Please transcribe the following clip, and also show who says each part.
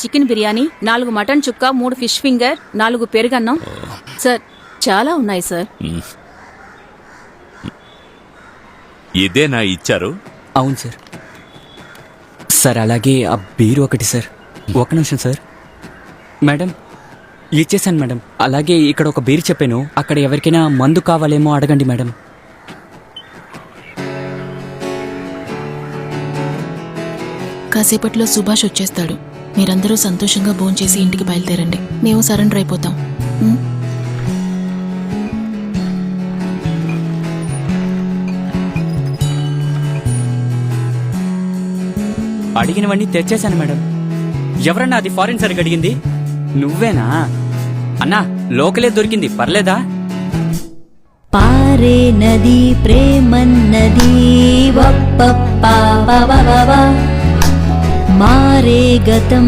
Speaker 1: Chicken biryani, 4 mutton చుక్క, 3 fish finger, 4 పెరుగన్నం. Sir చాలా ఉన్నాయి సార్.
Speaker 2: ఇదేనా ఇచ్చారు?
Speaker 3: అవును సార్. సార్ అలాగే ఆ బీరు ఒకటి సార్. ఒక నిమిషం సార్. మేడం ఇచ్చేసాను మేడం. అలాగే ఇక్కడ ఒక బీరు చెప్పాను, అక్కడ ఎవరికైనా మందు కావాలేమో అడగండి మేడం.
Speaker 4: కాసేపట్లో సుభాష్ వచ్చేస్తాడు. మీరందరూ సంతోషంగా భోంచేసి ఇంటికి బయలుదేరండి. మేము సరెండర్ అయిపోతాం.
Speaker 3: అడిగినవన్నీ తెచ్చేశాను మేడం. ఎవరన్నా అది ఫారిన్ సరుకు అడిగింది? నువ్వేనా అన్నా? లోకలే దొరికింది, పర్లేదా?
Speaker 5: పారే నది ప్రేమన్నది వప్ప మారే గతం